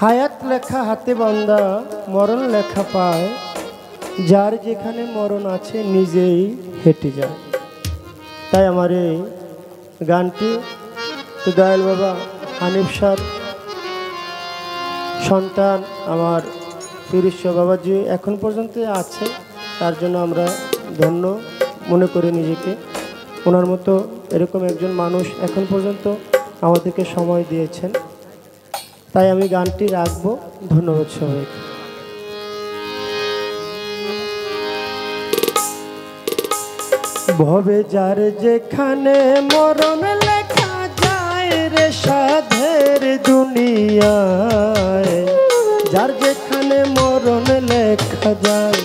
হায়াত লেখা হাতে বান্দা মরণ লেখা পায়, যার যেখানে মরণ আছে নিজেই হেঁটে যায়। তাই আমার এই গানটি তো দয়াল বাবা হানিফ স্যার সন্তান আমার ফিরোজ বাবাজি এখন পর্যন্ত আছে, তার জন্য আমরা ধন্য মনে করি নিজেকে। ওনার মতো এরকম একজন মানুষ এখন পর্যন্ত আমাদেরকে সময় দিয়েছেন, তাই আমি গানটি রাখবো। ধন্যবাদ সবাইকে। ভবে যার যেখানে মরণ লেখা যায় রে সাধের দুনিয়ায়, যার যেখানে মরণ লেখা যায়,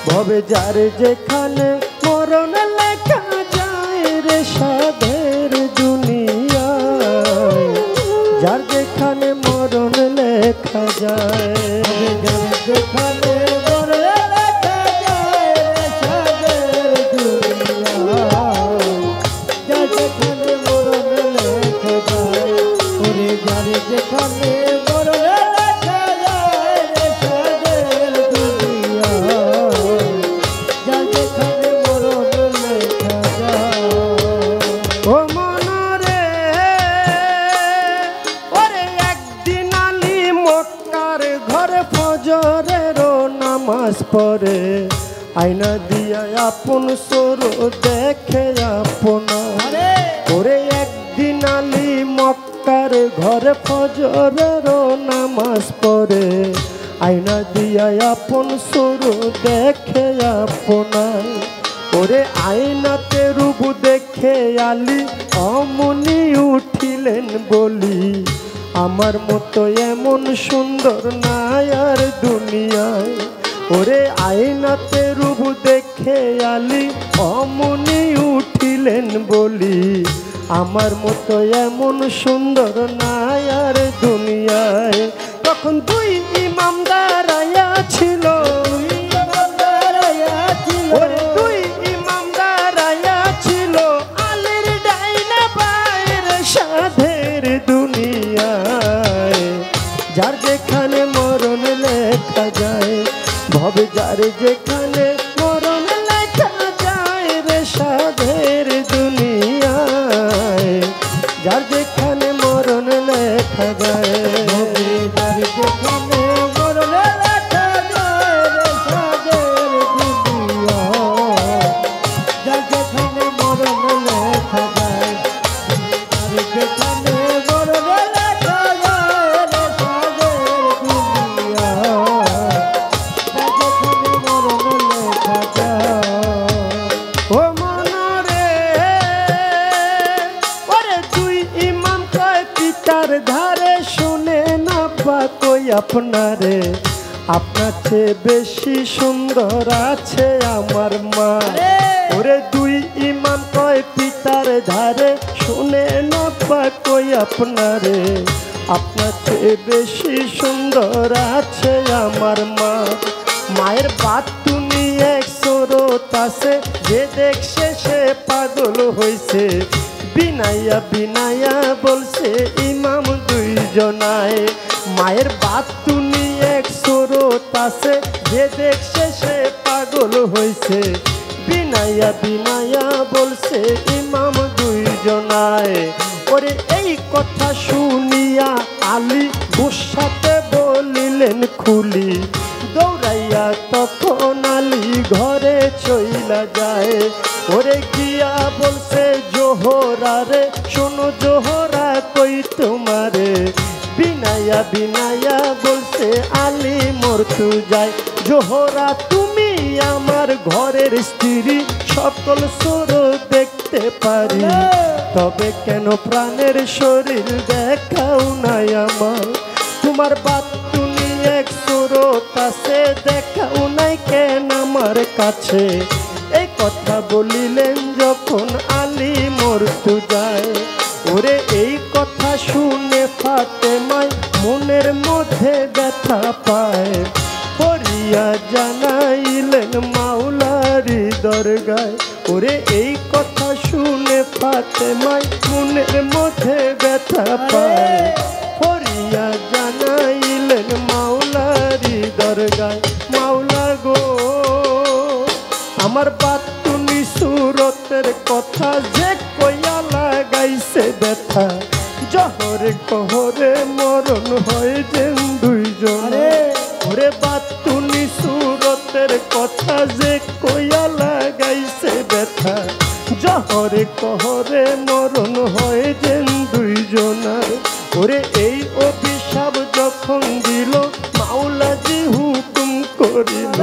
ভবে যার যেখানে মরণ লেখা যায় রে সাধের দুনিয়ায়, যার যেখানে মরণ লেখা যায়, যার যেখানে মরণ লেখা যায় রে সাধের দুনিয়ায়, যার যেখানে মরণ লেখা যায়, ওরে যার যেখানে মরণ লেখা যায় রে সাধের দুনিয়ায়, যার যেখানে মরণ লেখা যায়। ও মনরে ওরে একদিন আলী মক্কার ঘরে ফজরেরও নামাজ পড়ে, আয়না দিয়া আপন সরো দেখে আপনা। ওরে একদিন আলী মক্কার ঘরে ফজরেরও নামাজ পড়ে, আয়না দিয়া আপন সরো দেখে আপনায়। ওরে আয়নাতে রূপ দেখে আলী অমনি উঠিলেন বলি, আমার মতো এমন সুন্দর নাই আর দুনিয়ায়। ওরে আয়নাতে রূপ দেখে আলী অমনি উঠিলেন বলি, আমার মতো এমন সুন্দর নাই আর দুনিয়ায়। তখন দুই ইমাম দাঁড়াইয়া ছিল, ওরে দুই ইমাম দাঁড়াইয়া ছিল, আলীর ডাইনা পায়ের সাধের দুনিয়ায়, যার যেখানে মরণ লেখা যায়, ভবে যার যেখানে মরণ লেখা যায় রে সাধের দুনিয়ায়, যার যেখানে মরণ লেখা যায়, ভবে যার যেখানে মরণ লেখা যায় রে সাধের দুনিয়ায়, যার যেখানে মরণ লেখা যায়, যার যেখানে মরণ লেখা যায় রে সাধের দুনিয়ায়, যার যেখানে মরণ লেখা যায়। ও মনরে ওরে দুই ইমাম কয় পিতার ধারে, শুনে না বা কই আপনারে, আপনার চেয়ে বেশি সুন্দর আছে আমার মা। ওরে দুই ইমাম কয় পিতার ধারে, শুনে না বা কই আপনারে, আপনার চেয়ে বেশি সুন্দর আছে আমার মা। মায়ের বাতুনি এক স্রোত আছে, যে দেখছে সে পাগল হইছে, বিনাইয়া বিনাইয়া বলছে ইমাম দুইজনায়। মায়ের বাতুনি এক স্রোত আছে, যে দেখছে সে পাগল হইছে, বিনাইয়া বিনাইয়া বলছে ইমাম দুইজনায়। ওরে এই কথা শুনিয়া আলী গুসাতে বলিলেন খুলি, দৌড়াইয়া তখন আলী ঘরে চইলা যায়। ওরে গিয়া বলছে জোহরা রে, শোনো জোহরা কই তোমারে, বিনাইয়া বিনাইয়া বলছে আলী মরতু যায়। জোহরা তুমি আমার ঘরের স্ত্রী, সকল সুর দেখতে পারি, তবে কেন প্রাণের শরীর দেখাও নাই আমার। তোমার বাতুনি এক স্রোত আছে, দেখাও নাই কেন আমার কাছে। এই কথা বলিলেন যখন আলী মরতু যায়। ওরে এই কথা শুনে ফাতেমায় মনের মধ্যে ব্যথা পায়, পড়িয়া জানাইলেন মাওলারি দরগায়। ওরে এই কথা শুনে ফাতেমায় মনের মধ্যে ব্যথা পায়, পড়িয়া জানাইলেন গায় মাওলা গো আমার বাতুনি সুরতের কথা যে কইয়া লাগাইছে ব্যথা জহরে কহরে মরণ হয় যেন দুইজন ওরে বাতুনি সুরতের কথা যে কইয়া লাগাইছে ব্যথা জহরে কহরে মরণ হয় যেন দুইজনার ওরে এই অভিশাপ যখন দিল মাওলাজি হুকুম করিল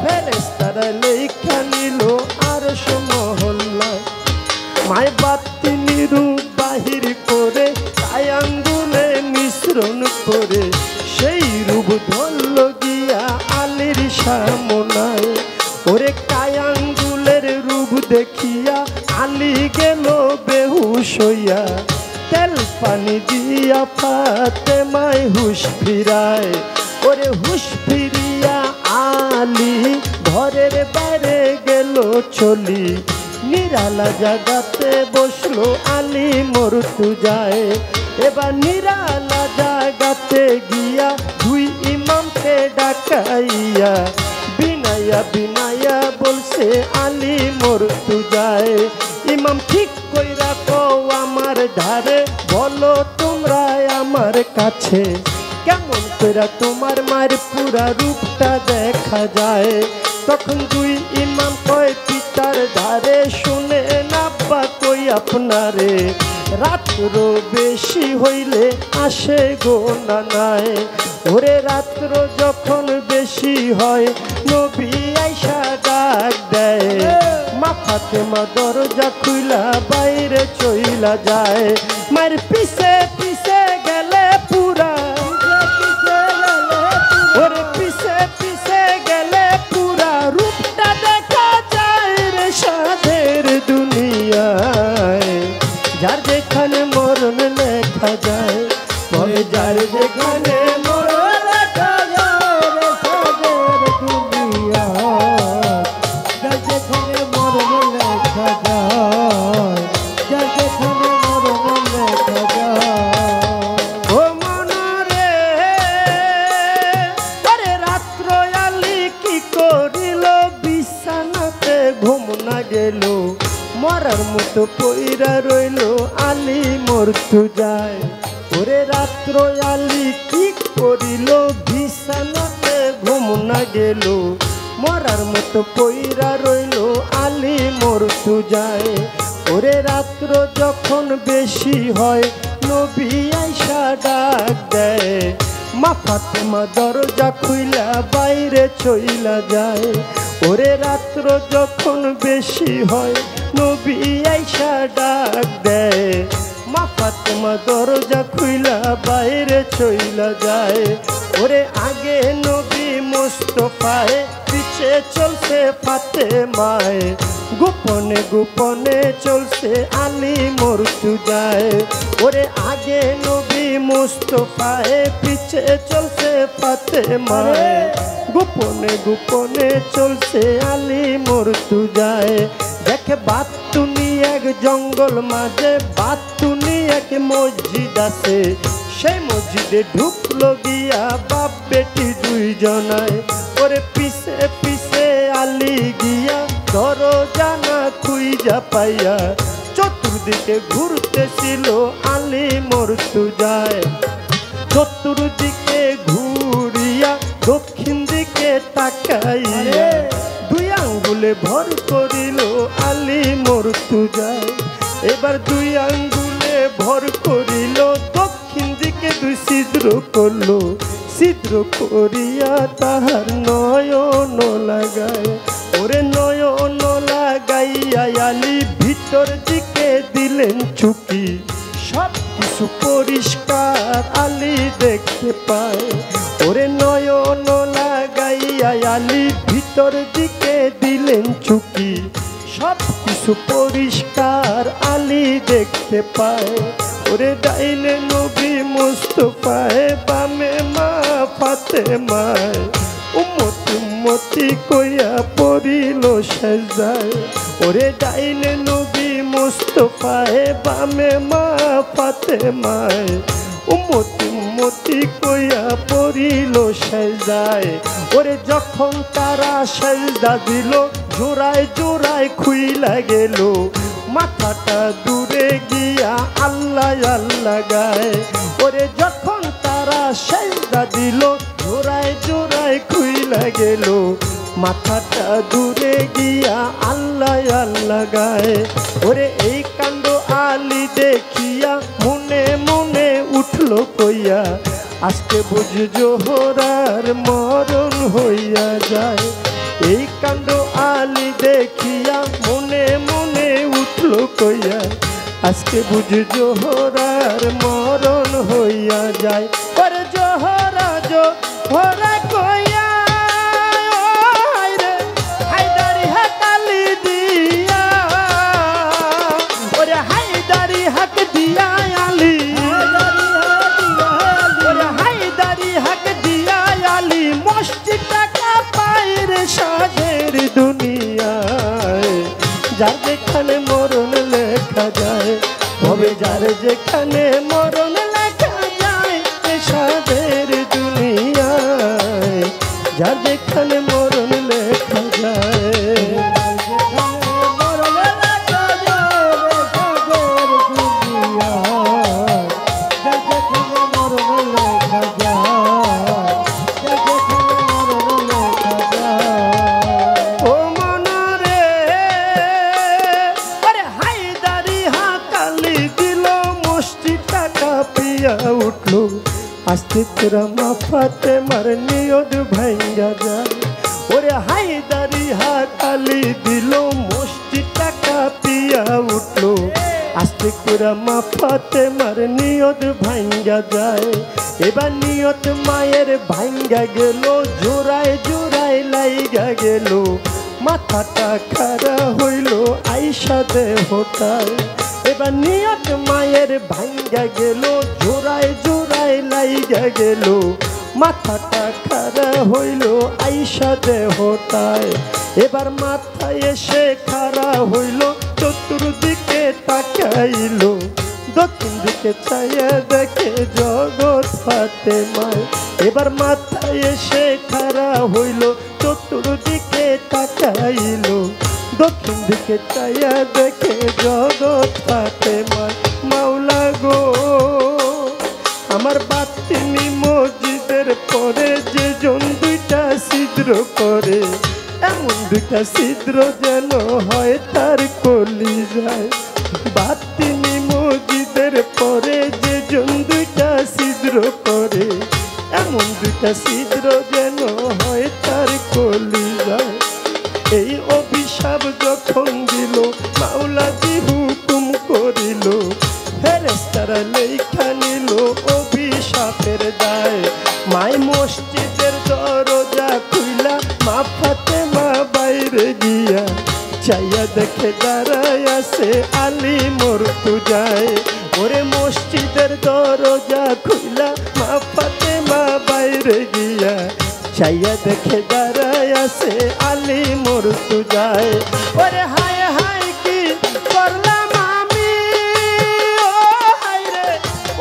ফেরেশতারা লেখা নিল আরশ মহল্লায় মায় বাতিনি রূপ বাহির করে তাই আঙ্গুলে মিশ্রণ করে সেই রূপ ধরল গিয়া আলীর সামনায় ওরে কায়াঙ্গুলের রূপ দেখিয়া আলী গেল বেহুশ হইয়া তেল পানি দিয়া ফাতেমায় হুশ ফিরায় ওরে হুশ ফিরিয়া আলী ঘরের বাইরে গেল চলি নিরালা জাগাতে বসলো আলী মরতু যায় এবার নিরালা জাগাতে গিয়া দুই ইমামকে ডাকাইয়া বিনায়া বিনায়া বলছে আলী মরতু যায় ইমাম ঠিক কইরা কও আমার ধারে বলো তোমরা আমার কাছে কেমন কইরা তোমার মার পুরা রূপটা দেখা যায় তখন দুই ইমাম কয় পিতার ধারে শুনে না বা কই আপনারে রাত্র বেশি হইলে আসে গো নানায় ওরে রাত্র যখন বেশি হয় নবী আইসা ডাক দেয় মা ফাতেমা দরজা খুইলা বাইরে চইলা যায় মার পিছে পিছে গেলে পুরা ওরে পিছে পিছে গেলে পুরা রূপটা দেখা যায় রে সাধের দুনিয়ায় যার যেখানে মরণ লেখা যায় পরে যার যেখানে মরণ লেখা যায় রে সাধের দুনিয়ায় যার যেখানে মরণ লেখা যায় যার যেখানে মরণ লেখা যায় ও মনরে আরে রাত্র আলী কি করিল বিছানাতে ঘুম না গেল মরার মতো পইরা রইল আলী মরতু যায় ওরে রাত্র আলী কি করিল বিছানাতে ঘুম না গেল মরার মতো পইরা রইল আলী মরতু যায় ওরে রাত্র যখন বেশি হয় নবী আইসা ডাক দেয় মা ফাতেমা দরজা খুইলা বাইরে চইলা যায় ওরে রাত্র যখন বেশি হয় নবী আইসা ডাক দেয় মা ফাতেমা দরজা খুইলা বাইরে চইলা যায় ওরে আগে নবী মুস্তাফায় পিছে চলছে ফাতেমায় গোপনে গোপনে চলছে আলী মরতু যায় ওরে আগে নবী মুস্তাফায় পিছে চলছে ফাতেমায় গোপনে গোপনে চলছে আলী মরতু যায় দেখে বাতুনি এক জঙ্গল মাঝে বাতুনি এক মসজিদ আছে সেই মসজিদে ঢুকলো গিয়া বাপ বেটি দুইজনায় ওরে পিছে পিছে আলী গিয়া দরজা না খুইজা পাইয়া চতুর্দিকে ঘুরতেছিল আলী মরতু যায় চতুর্দিকে ঘুরিয়া দক্ষিণ দিকে তাকাইয়া দুই আঙ্গুলে ভর করিল আলী মরতু যায় এবার দুই আঙ্গুলে ভর করিল দক্ষিণ দিকে দুই ছিদ্র করলো ছিদ্র করিয়া তাহার নয়ন লাগায় ওরে নয়ন লাগাইয়া আলী ভিতর দিকে দিলেন চুকি সব কিছু পরিষ্কার আলী দেখতে পায় ওরে নয়ন লাগাইয়া আলী ভিতর দিকে দিলেন চুকি সব কিছু পরিষ্কার আলী দেখতে পায় ওরে ডাইলে নবী মুস্তাফায় বামে মা ফাতেমায় উম্মতি উম্মতি কইয়া পড়িল সেজদায় ওরে ডাইলে নবী মুস্তাফায় বামে মা ফাতেমায় উম্মতি উম্মতি কইয়া পড়িল দিল সেজদায় ওরে যখন তারা সেজদা দিল জোড়ায় জোড়ায় খুইলা গেল মাথাটা দূরে গিয়া আল্লাহ আল্লাহ গায় ওরে যখন তারা সেজদা দিল জোড়ায় জোড়ায় খুইলা গেল মাথাটা দূরে গিয়া আল্লাহ আল্লাহ গায় ওরে এই কাণ্ড আলী দেখিয়া মনে মনে উঠল কইয়া আজকে বুঝ জোহরার মরণ হইয়া যায় এই কাণ্ড আলী দেখিয়া মনে মনে উঠল কইয়া আজকে বুঝ জোহরার মরণ হইয়া যায় ওরে জোহরা জোহরা কইয়া হায়দারি হাকালি দিয়া ওরে হায়দারি হাক দিয়া আলী ওরে হায়দারি হাক দিয়া আলী মসজিদ টাকা পায়ের সাজের দুনিয়ায় যার যেখানে মরণ লেখা যায় তবে যার যেখানে মরণ লেখা যায় সাজের দুনিয়ায় যার যেখানে মরণ লেখা যায় উঠলো আস্তে তোরা মাফাতে মার নিয়ত ভাঙ্গা যায় ওরে হায়দারি হাতালি দিল মসজিদটা কাঁপিয়া উঠলো আস্তে তোরা মাফাতে মার নিয়ত ভাঙ্গা যায় এবার নিয়ত মায়ের ভাঙ্গা গেল জোড়ায় জোড়ায় লাইগা গেল মাথাটা খাড়া হইল আইসা দেহটায় এবার নিয়ত মায়ের ভাঙ্গা গেল জোড়ায় জোড়ায় লাইগা গেল মাথাটা খাড়া হইল আইসা দেহটায় এবার মাথায় এসে খাড়া হইল চতুর্দিকে তাকাইল দক্ষিণ দিকে চাইয়া দেখে জগৎ ফাতেমায় এবার মাথায় এসে খাড়া হইল চতুর্দিকে তাকাইল দক্ষিণ দিকে চাইয়া দেখে জগৎ ফাতেমায় মাওলা গো আমার বাতিনি মসজিদের পরে যে জন দুইটা ছিদ্র করে এমন দুইটা ছিদ্র যেন হয় তার কলিজায় বাতিনি মসজিদের পরে যে জন দুইটা ছিদ্র করে এমন দুইটা ছিদ্র যেন হয় তার কলিজায় এই অভিশাপ যখন দিল মাওলাজি হুকুম করিল ফেরেশতারা লেখা নিল অভিশাপের দায় মাই মসজিদের দরজা খুইলা মা ফাতেমা বাইরে গিয়া চাইয়া দেখে দাঁড়ায় আছে আলী মর্তুজায় ওরে মসজিদের দরজা খুইলা মা ফাতেমা বাইরে গিয়া চাইয়া দেখে দাঁড়ায় আছে আলী মর্তুজায় ওরে হায় হায় কি করলাম আমি ও হায় রে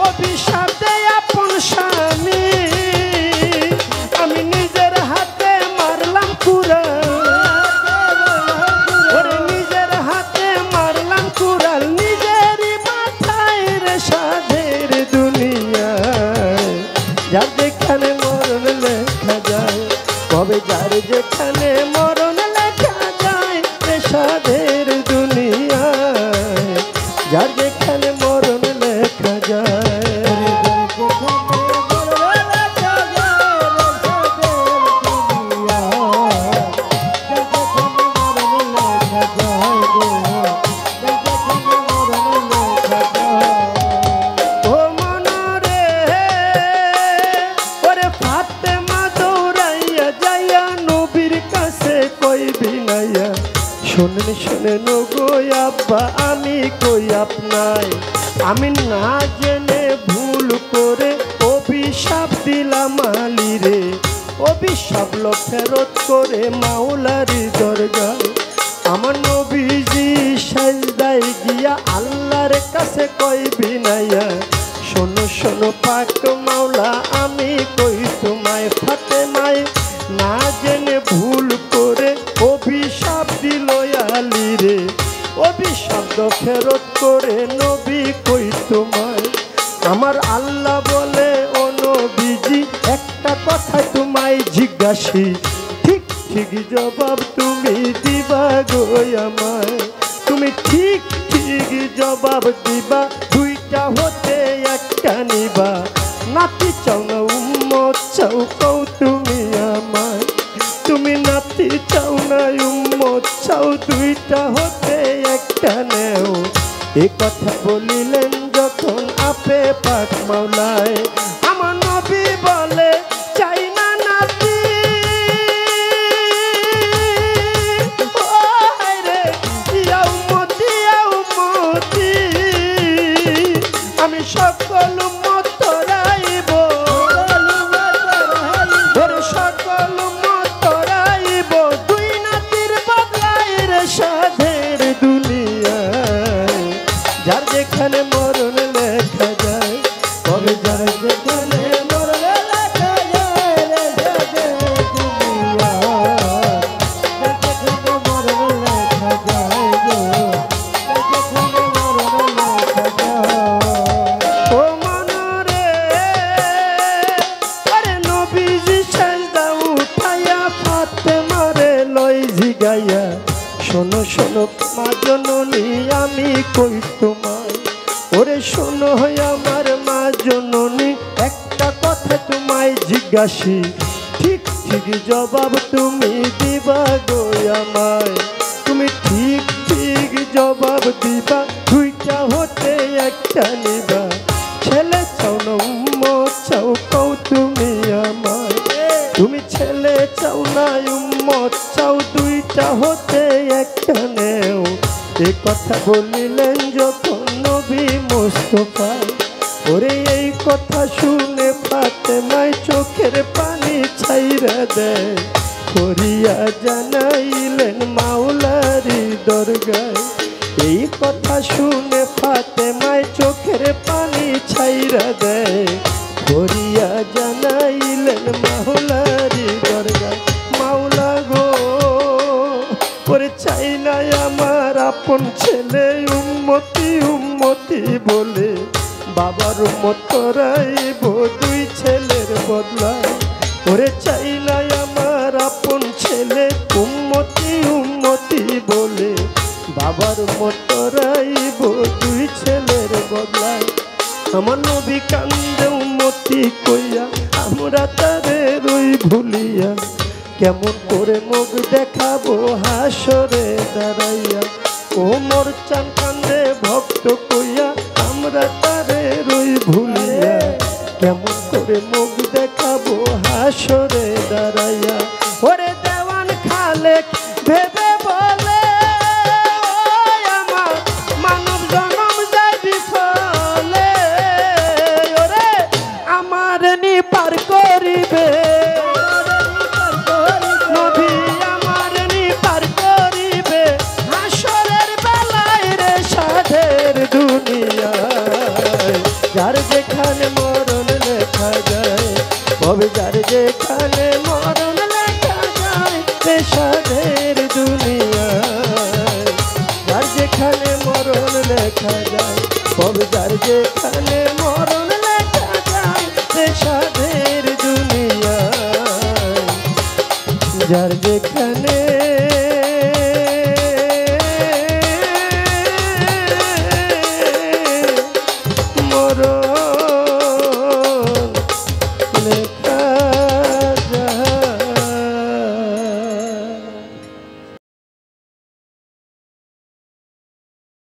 অভিশাপ দেয় আপন স্বামী আমি নিজের হাতে মারলাম কুড়াল ওরে নিজের হাতে মারলাম কুড়াল নিজেরই মাথায় রে সাধের দুনিয়ায় যার যেখানে মরণ লেখা যায় তবে যার যেখানে মরণ লেখা যায় সাধের দুনিয়ায় যার যেখানে মরণ লেখা যায় শোনেন শোনেন গো আব্বা আমি কই আপনায় আমি না জেনে ভুল করে অভিশাপ দিলাম আলী রে অভিশাপ লো ফেরত করে মাওলারি দরগায় আমার নবীজি সাজদায় গিয়া আল্লাহর কাছে কই বিনাইয়া শোনো শোনো পাক মাওলা আমি কই তোমায় যদি একটা কথা তোমায় জিজ্ঞাসি ঠিক ঠিক জবাব তুমি দিবা গো আমায় তুমি ঠিক ঠিক জবাব দিবা দুইটা হতে একটা নিবা নাতি চাও না উম্মত চাও কও তুমি আমায় তুমি নাতি চাও না উম্মত চাও দুইটা হতে একটা নেও এ কথা বলিলেন যখন আপে পাক মাওলায় আমার নবী বলে চাই না নাতি ও রে ইয়া উম্মতি আমি সকল উম্মত তোরাইব ওরে সকল উম্মত তোরাইব দুই নাতির বদলায় রে সাধের দুনিয়ায় যার যেখানে মরণ লেখা যায় তবে যার যেখানে মরণ লেখা যায় রে সাধের দুনিয়ায় যেখানে মরণ লেখা যায় গো যেখানে মরণ লেখা যায় ও মনরে আরে নবীজি সাজদা উঠায়া ফাতেমারে লই জিগাইয়া শোনো শোনো মা জননী আমি কই তোমায় ওরে শোনো আমার মা জননী একটা কথা তোমায় জিজ্ঞাসি ঠিক ঠিক জবাব তুমি দিবা গো আমায় তুমি ঠিক ঠিক জবাব দিবা দুইটা হতে একটা নিবা ছেলে চাও না উম্মত চাও কও তুমি আমায় তুমি ছেলে চাও না উম্মত চাও দুইটা হতে একটা নেও এ কথা বলিলেন যখন নবী মুস্তাফা ওরে এই কথা শুনে ফাতেমায় চোখের পানি ছাইরা দেয় করিয়া জানাইলেন মাওলারি দরগায় এই কথা শুনে ফাতেমায় চোখের পানি ছাইরা দেয় করিয়া জানাইলেন মাওলারি দরগায় মাওলা গো ওরে চাই না আমার আপন ছেলে উম্মতি উম্মতি বলে বাবার উম্মত তোরাইব দুই ছেলের বদলায় ওরে চাই না আমার আপন ছেলে উম্মতি উম্মতি বলে বাবার উম্মত তোরাইব দুই ছেলের বদলায় আমার নবী কান্দে উম্মতি কইয়া আমরা তারে রই ভুলিয়া কেমন করে মুখ দেখাবো হাসরে দাঁড়াইয়া ও মোর চান কান্দে ভক্ত কইয়া আমরা তারে রই ভুলিয়া কেমন করে মুখ দেখাবো হাসরে দাঁড়াইয়া ওরে দেওয়ান খালেক ভেবে বলে আমার মানব জনম যায় বিফলে ওরে আমার নি পার করিবে নবী আমার নি পার করিবে হাসরের বেলায় রে সাধের দুনিয়ায় যার যেখানে মরণ লেখা যায় তবে যার যেখানে মরণ লেখা যায় রে সাধের দুনিয়ায় যার যেখানে মরণ লেখা যায় তবে যার যেখানে মরণ লেখা যায় রে সাধের দুনিয়ায় যার যেখানে মরণ